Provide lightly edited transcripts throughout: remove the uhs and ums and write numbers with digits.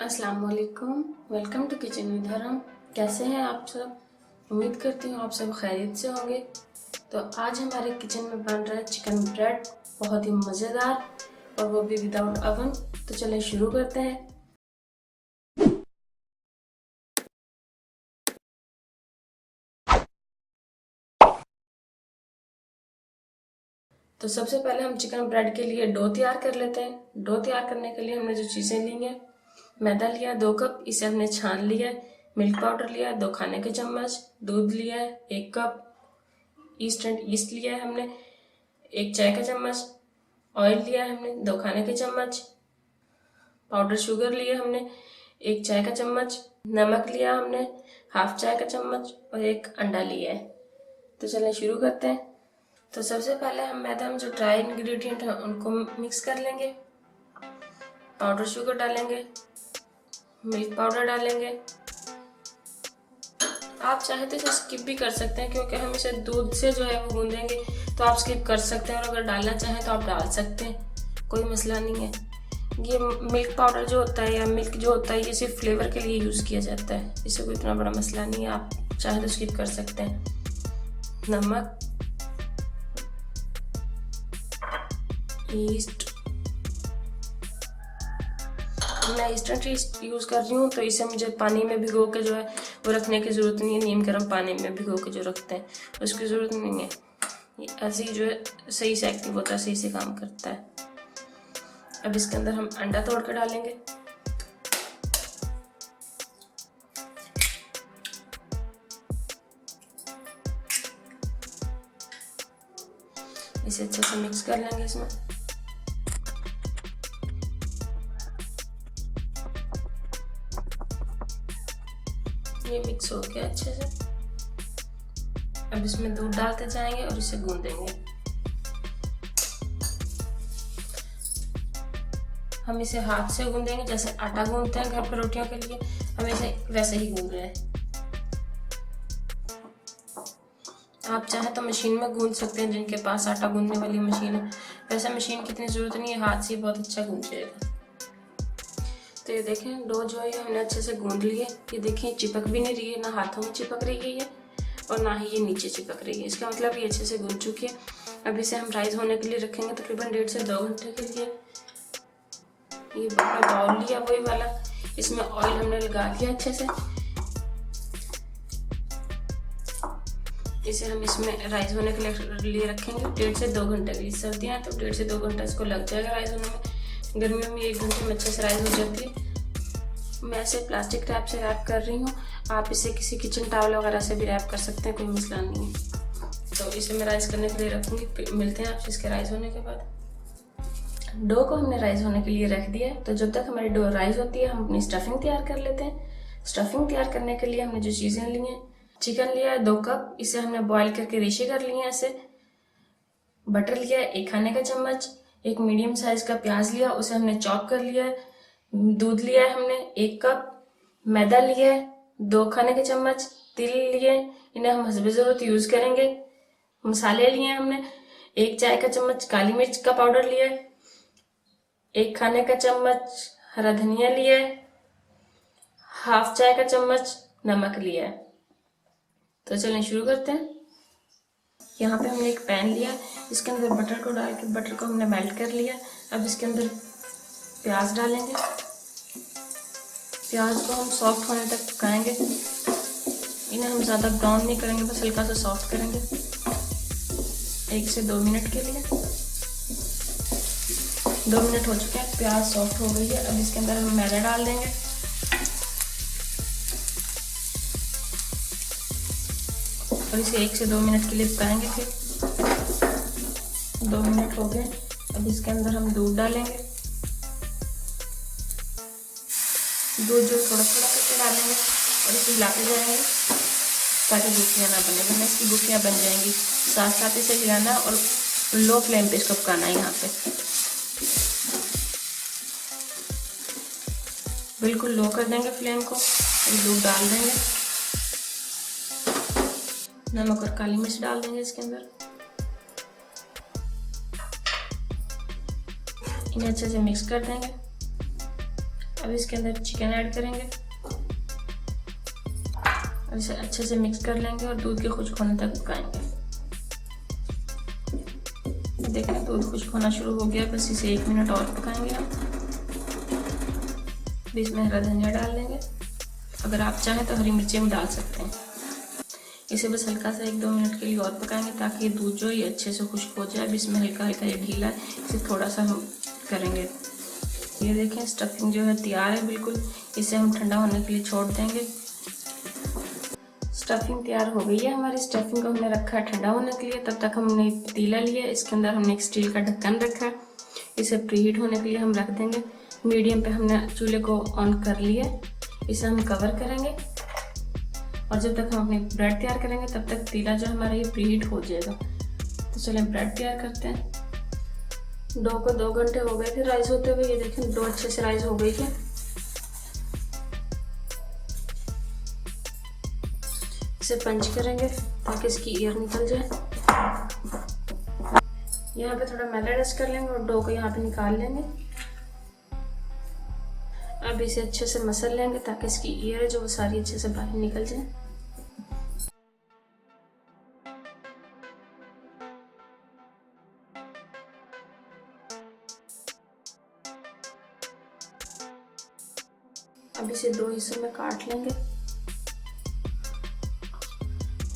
अस्सलाम वालेकुम। Welcome to kitchen with हरम। कैसे हैं आप सब? उम्मीद करती हूँ आप सब खैरियत से होंगे। तो आज हमारे किचन में बन रहा है चिकन ब्रेड, बहुत ही मज़ेदार, और वो भी विदाउट अवन। तो चलें शुरू करते हैं। तो सबसे पहले हम चिकन ब्रेड के लिए डो तैयार कर लेते हैं। डो तैयार करने के लिए हमने जो चीज़ें ली हैं, मैदा लिया 2 कप, इसे हमने छान लिया है। मिल्क पाउडर लिया 2 खाने के चम्मच। दूध लिया है 1 कप। ईस्ट लिया है हमने 1 चाय का चम्मच। ऑयल लिया है हमने 2 खाने के चम्मच। पाउडर शुगर लिया हमने 1 चाय का चम्मच। नमक लिया हमने हाफ चाय का चम्मच और 1 अंडा लिया है। तो चलिए शुरू करते हैं। तो सबसे पहले हम मैदा में जो ड्राई इंग्रेडिएंट हैं उनको मिक्स कर लेंगे। पाउडर शुगर डालेंगे, मिल्क पाउडर डालेंगे। आप चाहे तो इसे स्किप भी कर सकते हैं, क्योंकि हम इसे दूध से जो है वो गूंदेंगे, तो आप स्किप कर सकते हैं, और अगर डालना चाहें तो आप डाल सकते हैं, कोई मसला नहीं है। ये मिल्क पाउडर जो होता है या मिल्क जो होता है, ये सिर्फ फ्लेवर के लिए यूज़ किया जाता है, इससे कोई इतना बड़ा मसला नहीं है, आप चाहे तो स्किप कर सकते हैं। नमक, ईस्ट, मैं इंस्टेंट ईस्ट यूज़ कर रही हूँ, तो इसे मुझे पानी में भिगो के जो है वो रखने की ज़रूरत नहीं है। नीम गर्म पानी में भिगो के जो रखते हैं उसकी ज़रूरत नहीं है। ये ऐसे ही जो है सही से एक्टिव होता है, सही से काम करता है। अब इसके अंदर हम अंडा तोड़ के डालेंगे। इसे अच्छे से मिक्स कर लेंगे इसमें। ये मिक्स हो गया अच्छे से। अब इसमें दूध डालते जाएंगे और इसे गूंदेंगे। हम इसे हाथ से गूंदेंगे, जैसे आटा गूंदते हैं घर पर रोटियों के लिए, हम इसे वैसे ही गूंद रहे हैं। आप चाहें तो मशीन में गूंद सकते हैं, जिनके पास आटा गूंदने वाली मशीन है। वैसे मशीन की इतनी ज़रूरत नहीं है, हाथ से बहुत अच्छा गूंद जाएगा। तो ये देखें, डो जो है हमने अच्छे से गूंद लिए। ये देखिए चिपक भी नहीं रही है, ना हाथों में चिपक रही है और ना ही ये नीचे चिपक रही है। इसका मतलब ये अच्छे से गूंद चुकी है। अब इसे हम राइस होने के लिए रखेंगे तकरीबन 1.5 से 2 घंटे के लिए। ये अपना बाउल लिया वही वाला, इसमें ऑयल हमने लगा लिया अच्छे से। इसे हम इसमें राइस होने के लिए रखेंगे 1.5 से 2 घंटे के लिए। सर्दियाँ हैं तो 1.5 से 2 घंटा इसको लग जाएगा राइस होने में। गर्मियों में 1 घंटे में अच्छे से राइस हो जाती है। मैं इसे प्लास्टिक रैप से रैप कर रही हूँ, आप इसे किसी किचन टॉवल वगैरह से भी रैप कर सकते हैं, कोई मसला नहीं है। तो इसे मैं राइस करने के लिए रखूँगी। मिलते हैं आपसे इसके राइस होने के बाद। डो को हमने राइस होने के लिए रख दिया है, तो जब तक हमारी डो राइस होती है हम अपनी स्टफिंग तैयार कर लेते हैं। स्टफिंग तैयार करने के लिए हमने जो चीज़ें ली हैं, चिकन लिया है 2 कप, इसे हमने बॉईल करके रेशे कर लिए हैं ऐसे। बटर लिया है 1 खाने का चम्मच। 1 मीडियम साइज का प्याज लिया, उसे हमने चॉप कर लिया है। दूध लिया है हमने 1 कप। मैदा लिया है 2 खाने के चम्मच। तिल लिए, इन्हें हम हस्बे ज़रूरत यूज़ करेंगे। मसाले लिए हैं हमने 1 चाय का चम्मच काली मिर्च का पाउडर लिया है। 1 खाने का चम्मच हरा धनिया लिया है। हाफ चाय का चम्मच नमक लिया है। तो चलिए शुरू करते हैं। यहाँ पे हमने एक पैन लिया, इसके अंदर बटर को डाल के बटर को हमने मेल्ट कर लिया। अब इसके अंदर प्याज डालेंगे। प्याज को हम सॉफ्ट होने तक पकाएंगे। इन्हें हम ज़्यादा ब्राउन नहीं करेंगे, बस हल्का सा सॉफ्ट करेंगे 1 से 2 मिनट के लिए। 2 मिनट हो चुके हैं, प्याज सॉफ्ट हो गई है। अब इसके अंदर हम मैदा डाल देंगे। और इसे 1 से 2 मिनट के लिए पकाएंगे। फिर 2 मिनट हो गए। अब इसके अंदर हम दूध डालेंगे। दूध जो थोड़ा थोड़ा करके डालेंगे और इसे हिलाते जाएंगे ताकि गुठलियाँ ना बने, वरना इसकी गुठलियाँ बन जाएंगी। साथ साथ इसे हिलाना और लो फ्लेम पे इसको पकाना है। यहाँ पे बिल्कुल लो कर देंगे फ्लेम को और दूध डाल देंगे। नमक और काली मिर्च डाल देंगे इसके अंदर। इन्हें अच्छे से मिक्स कर देंगे। अब इसके अंदर चिकन ऐड करेंगे, अब इसे अच्छे से मिक्स कर लेंगे और दूध के खुश्क होने तक पकाएंगे। देखें दूध खुश्क होना शुरू हो गया, बस इसे 1 मिनट और पकाएंगे हम। इसमें हरा धनिया डाल लेंगे, अगर आप चाहें तो हरी मिर्ची भी डाल सकते हैं। इसे बस हल्का सा 1-2 मिनट के लिए और पकाएंगे ताकि दूध जो ये अच्छे से खुश्क हो जाए। अब इसमें हल्का हल्का ये ढीला है, इसे थोड़ा सा हम करेंगे। ये देखें स्टफिंग जो है तैयार है बिल्कुल। इसे हम ठंडा होने के लिए छोड़ देंगे। स्टफिंग तैयार हो गई है हमारी। स्टफिंग को हमने रखा है ठंडा होने के लिए। तब तक हमने पतीला लिया, इसके अंदर हमने एक स्टील का ढक्कन रखा है। इसे प्रीहीट होने के लिए हम रख देंगे। मीडियम पे हमने चूल्हे को ऑन कर लिया। इसे हम कवर करेंगे और जब तक हम अपनी ब्रेड तैयार करेंगे तब तक पतीला जो हमारा ये प्रीहीट हो जाएगा। तो चलें ब्रेड तैयार करते हैं। डो को 2 घंटे हो गए थे राइस होते हुए। ये देखें डो अच्छे से राइस हो गई है। इसे पंच करेंगे ताकि इसकी ईयर निकल जाए। यहाँ पे थोड़ा मैदा डस्ट कर लेंगे और डो को यहाँ पे निकाल लेंगे। अब इसे अच्छे से मसल लेंगे ताकि इसकी ईयर है जो वो सारी अच्छे से बाहर निकल जाए। अब इसे 2 हिस्सों में काट लेंगे।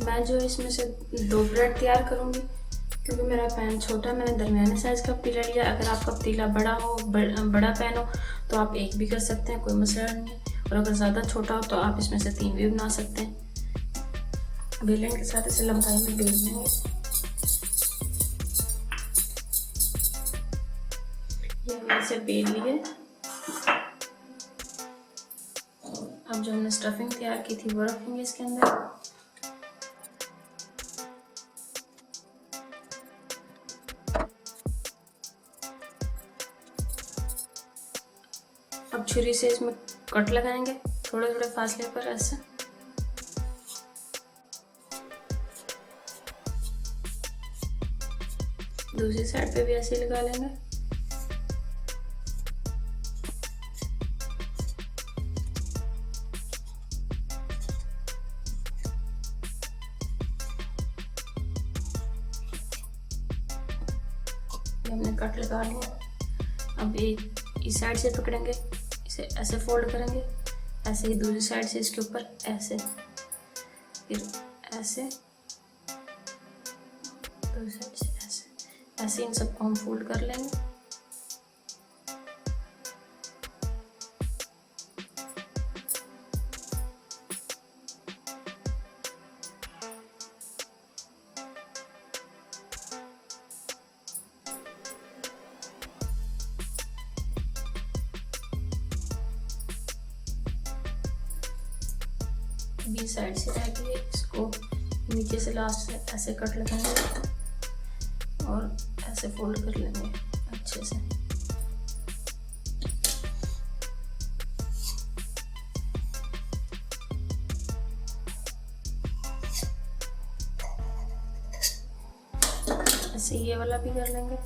मैं जो इसमें से 2 ब्रेड तैयार करूंगी क्योंकि मेरा पैन छोटा, मैंने दरमियाने साइज का पतीला लिया। अगर आपका पतीला बड़ा हो, बड़ा पैन हो तो आप 1 भी कर सकते हैं, कोई मसला नहीं है। और अगर ज़्यादा छोटा हो तो आप इसमें से 3 भी बना सकते हैं। बेलन के साथ इसे लंबाई में बेल लेंगे। ये हमने इसे बेल लिए। अब जो हमने स्टफिंग तैयार की थी वो रखेंगे इसके अंदर। अब छुरी से इसमें कट लगाएंगे थोड़े थोड़े फासले पर ऐसे। दूसरी साइड पे भी ऐसे लगा लेंगे। हमने कट लगा लिया। अब एक इस साइड से पकड़ेंगे, इसे ऐसे फोल्ड करेंगे, ऐसे ही दूसरी साइड से इसके ऊपर ऐसे, फिर ऐसे, दूसरी साइड से ऐसे, ऐसे इन सबको हम फोल्ड कर लेंगे। बी साइड से रह गई, इसको नीचे से लास्ट से ऐसे कट लगाएंगे और ऐसे फोल्ड कर लेंगे अच्छे से। ऐसे ये वाला भी कर लेंगे।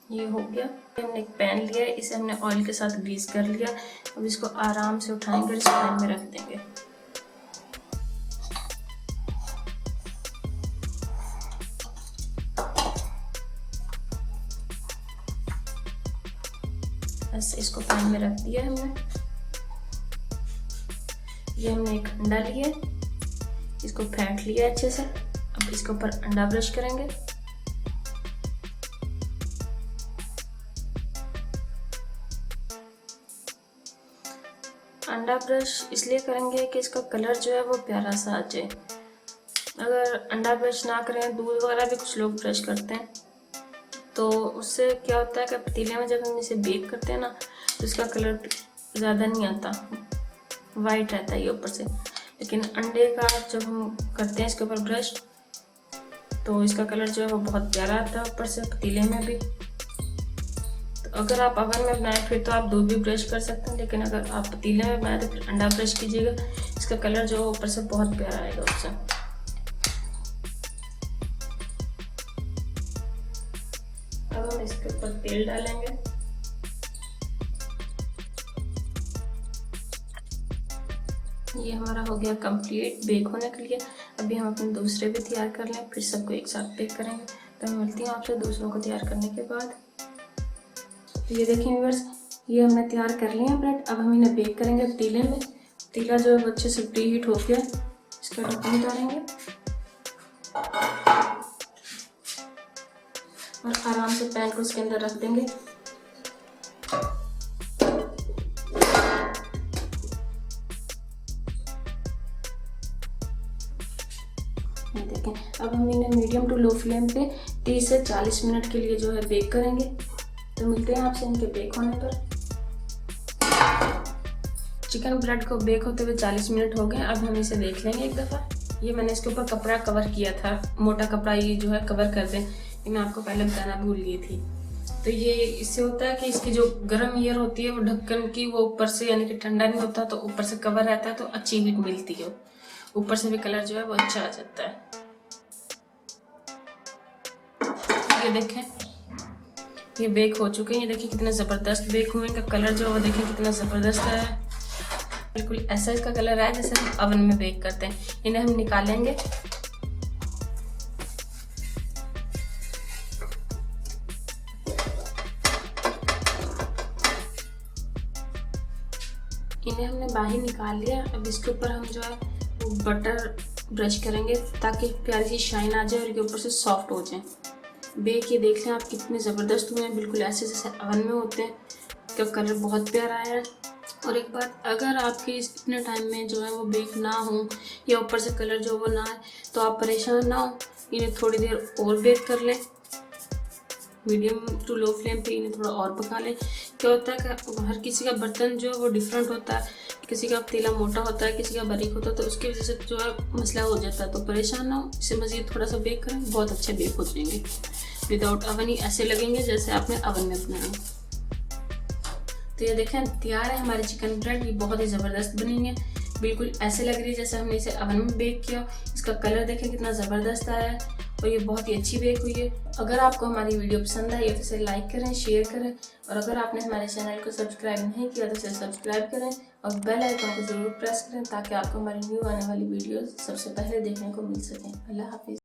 ये हो गया। हमने एक पैन लिया, इसे हमने ऑयल के साथ ग्रीस कर लिया। अब इसको आराम से उठाएंगे और इस पैन में रख देंगे। ऐसे इसको पैन में रख दिया हमने। ये हमने एक अंडा लिया, इसको फेंट लिया अच्छे से। अब इसके ऊपर अंडा ब्रश करेंगे। अंडा ब्रश इसलिए करेंगे कि इसका कलर जो है वो प्यारा सा आ जाए। अगर अंडा ब्रश ना करें, दूध वगैरह भी कुछ लोग ब्रश करते हैं, तो उससे क्या होता है कि पतीले में जब हम इसे बेक करते हैं ना तो इसका कलर ज़्यादा नहीं आता, वाइट रहता है ये ऊपर से। लेकिन अंडे का जब हम करते हैं इसके ऊपर ब्रश तो इसका कलर जो है वो बहुत प्यारा आता है ऊपर से पतीले में भी। अगर आप ओवन में बनाए फिर तो आप दूध भी ब्रश कर सकते हैं, लेकिन अगर आप पतीले में बनाए तो फिर अंडा ब्रश कीजिएगा। इसका कलर जो ऊपर से बहुत प्यारा आएगा उससे। अब हम इसके ऊपर तेल डालेंगे। ये हमारा हो गया कंप्लीट बेक होने के लिए। अभी हम अपने दूसरे भी तैयार कर लें, फिर सबको एक साथ बेक करेंगे। तो मैं मिलती हूँ आपसे दूसरों को तैयार करने के बाद। तो ये देखिए व्यूअर्स, ये हमने तैयार कर लिए हैं ब्रेड। अब हम इन्हें बेक करेंगे पतीले में। पतीला जो है अच्छे से प्री हीट हो गया, इसका ढक्कन उतारेंगे और आराम से पैन को इसके अंदर रख देंगे। ये देखें, अब हम इन्हें मीडियम टू लो फ्लेम पे 30 से 40 मिनट के लिए जो है बेक करेंगे। तो मिलते हैं आपसे इनके बेक होने पर। चिकन ब्रेड को बेक होते हुए 40 मिनट हो गए। अब हम इसे देख लेंगे एक दफ़ा। ये मैंने इसके ऊपर कपड़ा कवर किया था, मोटा कपड़ा ये जो है कवर कर दें, ये मैं आपको पहले बताना भूल गई थी। तो ये इससे होता है कि इसकी जो गर्म एयर होती है वो ढक्कन की वो ऊपर से यानी कि ठंडा नहीं होता, तो ऊपर से कवर रहता है तो अच्छी हीट मिलती है, ऊपर से भी कलर जो है वो अच्छा आ जाता है। ये देखें, ये बेक हो चुके हैं। ये देखिए कितने ज़बरदस्त बेक हुए, इनका कलर जो है वो देखिए कितना ज़बरदस्त है। बिल्कुल ऐसा इसका कलर है जैसे हम ओवन में बेक करते हैं। इन्हें हम निकालेंगे। इन्हें हमने बाहर निकाल लिया। अब इसके ऊपर हम जो है वो बटर ब्रश करेंगे ताकि प्यारी सी शाइन आ जाए और ये ऊपर से सॉफ्ट हो जाए। बेक ये देख लें आप कितने ज़बरदस्त हुए हैं, बिल्कुल ऐसे जैसे ओवन में होते हैं। इसका कलर बहुत प्यारा आया है। और एक बात, अगर आपके इतने टाइम में जो है वो बेक ना हो या ऊपर से कलर जो वो ना आए तो आप परेशान ना हो, इन्हें थोड़ी देर और बेक कर लें। मीडियम टू लो फ्लेम पे इन्हें थोड़ा और पका लें। क्या होता है कि हर किसी का बर्तन जो है वो डिफरेंट होता है, किसी का पतीला मोटा होता है, किसी का बारीक होता है, तो उसकी वजह से जो है मसला हो जाता है। तो परेशान ना हो, इसे मज़ीद थोड़ा सा बेक करें, बहुत अच्छे बेक हो जाएंगे। विदाउट ओवन ही ऐसे लगेंगे जैसे आपने ओवन में बनाए। तो ये देखें तैयार है हमारी चिकन ब्रेड। ये बहुत ही ज़बरदस्त बनी है, बिल्कुल ऐसे लग रही है जैसे हमने इसे ओवन में बेक किया। इसका कलर देखें कितना ज़बरदस्त आया है और ये बहुत ही अच्छी बेक हुई है। अगर आपको हमारी वीडियो पसंद आई तो इसे लाइक करें, शेयर करें और अगर आपने हमारे चैनल को सब्सक्राइब नहीं किया तो इसे सब्सक्राइब करें और बेल आइकन को ज़रूर प्रेस करें ताकि आपको हमारी न्यू आने वाली वीडियोस सबसे पहले देखने को मिल सकें। अल्लाह हाफिज़।